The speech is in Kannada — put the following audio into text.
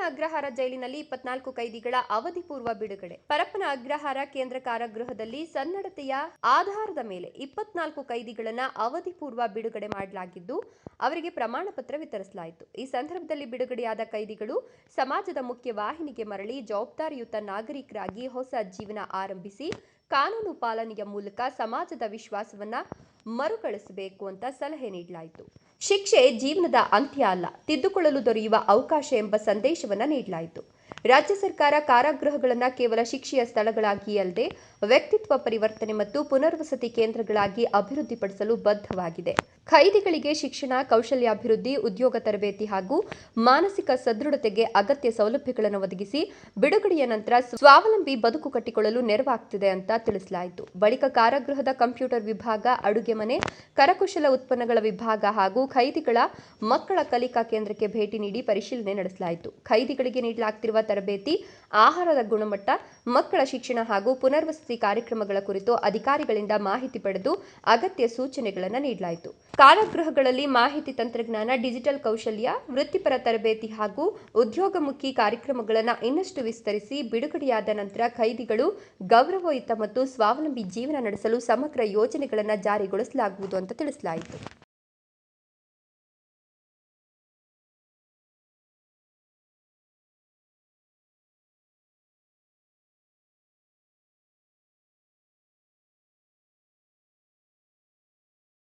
ಅಗ್ರಹಾರ ಜೈಲಿನಲ್ಲಿ 24 ಕೈದಿಗಳ ಅವಧಿ ಪೂರ್ವ ಬಿಡುಗಡೆ. ಪರಪ್ಪನ ಅಗ್ರಹಾರ ಕೇಂದ್ರ ಕಾರಾಗೃಹದಲ್ಲಿ ಸನ್ನಡತೆಯ ಆಧಾರದ ಮೇಲೆ 24 ಕೈದಿಗಳನ್ನು ಅವಧಿ ಪೂರ್ವ ಬಿಡುಗಡೆ ಮಾಡಲಾಗಿದ್ದು, ಅವರಿಗೆ ಪ್ರಮಾಣ ಪತ್ರ ವಿತರಿಸಲಾಯಿತು. ಈ ಸಂದರ್ಭದಲ್ಲಿ ಬಿಡುಗಡೆಯಾದ ಕೈದಿಗಳು ಸಮಾಜದ ಮುಖ್ಯ ವಾಹಿನಿಗೆ ಮರಳಿ ಜವಾಬ್ದಾರಿಯುತ ನಾಗರಿಕರಾಗಿ ಹೊಸ ಜೀವನ ಆರಂಭಿಸಿ ಕಾನೂನು ಪಾಲನೆಯ ಮೂಲಕ ಸಮಾಜದ ವಿಶ್ವಾಸವನ್ನ ಮರುಕಳಿಸಬೇಕು ಅಂತ ಸಲಹೆ ನೀಡಲಾಯಿತು. ಶಿಕ್ಷೆ ಜೀವನದ ಅಂತ್ಯ ಅಲ್ಲ, ತಿದ್ದುಕೊಳ್ಳಲು ದೊರೆಯುವ ಅವಕಾಶ ಎಂಬ ಸಂದೇಶವನ್ನ ನೀಡಲಾಯಿತು. ರಾಜ್ಯ ಸರ್ಕಾರ ಕಾರಾಗೃಹಗಳನ್ನು ಕೇವಲ ಶಿಕ್ಷೆಯ ಸ್ಥಳಗಳಾಗಿ ಅಲ್ಲದೆ ವ್ಯಕ್ತಿತ್ವ ಪರಿವರ್ತನೆ ಮತ್ತು ಪುನರ್ವಸತಿ ಕೇಂದ್ರಗಳಾಗಿ ಅಭಿವೃದ್ಧಿಪಡಿಸಲು ಬದ್ಧವಾಗಿದೆ. ಖೈದಿಗಳಿಗೆ ಶಿಕ್ಷಣ, ಕೌಶಲ್ಯಾಭಿವೃದ್ಧಿ, ಉದ್ಯೋಗ ತರಬೇತಿ ಹಾಗೂ ಮಾನಸಿಕ ಸದೃಢತೆಗೆ ಅಗತ್ಯ ಸೌಲಭ್ಯಗಳನ್ನು ಒದಗಿಸಿ ಬಿಡುಗಡೆಯ ನಂತರ ಸ್ವಾವಲಂಬಿ ಬದುಕು ಕಟ್ಟಿಕೊಳ್ಳಲು ನೆರವಾಗ್ತಿದೆ ಅಂತ ತಿಳಿಸಲಾಯಿತು. ಬಳಿಕ ಕಾರಾಗೃಹದ ಕಂಪ್ಯೂಟರ್ ವಿಭಾಗ, ಅಡುಗೆ ಮನೆ, ಕರಕುಶಲ ಉತ್ಪನ್ನಗಳ ವಿಭಾಗ ಹಾಗೂ ಖೈದಿಗಳ ಮಕ್ಕಳ ಕಲಿಕಾ ಕೇಂದ್ರಕ್ಕೆ ಭೇಟಿ ನೀಡಿ ಪರಿಶೀಲನೆ ನಡೆಸಲಾಯಿತು. ಖೈದಿಗಳಿಗೆ ನೀಡಲಾಗ್ತಿರುವ ತರಬೇತಿ, ಆಹಾರದ ಗುಣಮಟ್ಟ, ಮಕ್ಕಳ ಶಿಕ್ಷಣ ಹಾಗೂ ಪುನರ್ವಸತಿ ಕಾರ್ಯಕ್ರಮಗಳ ಕುರಿತು ಅಧಿಕಾರಿಗಳಿಂದ ಮಾಹಿತಿ ಪಡೆದು ಅಗತ್ಯ ಸೂಚನೆಗಳನ್ನು ನೀಡಲಾಯಿತು. ಕಾರಾಗೃಹಗಳಲ್ಲಿ ಮಾಹಿತಿ ತಂತ್ರಜ್ಞಾನ, ಡಿಜಿಟಲ್ ಕೌಶಲ್ಯ, ವೃತ್ತಿಪರ ತರಬೇತಿ ಹಾಗೂ ಉದ್ಯೋಗಮುಖಿ ಕಾರ್ಯಕ್ರಮಗಳನ್ನು ಇನ್ನಷ್ಟು ವಿಸ್ತರಿಸಿ ಬಿಡುಗಡೆಯಾದ ನಂತರ ಖೈದಿಗಳು ಗೌರವಯುತ ಮತ್ತು ಸ್ವಾವಲಂಬಿ ಜೀವನ ನಡೆಸಲು ಸಮಗ್ರ ಯೋಜನೆಗಳನ್ನು ಜಾರಿಗೊಳಿಸಲಾಗುವುದು ಅಂತ ತಿಳಿಸಲಾಯಿತು.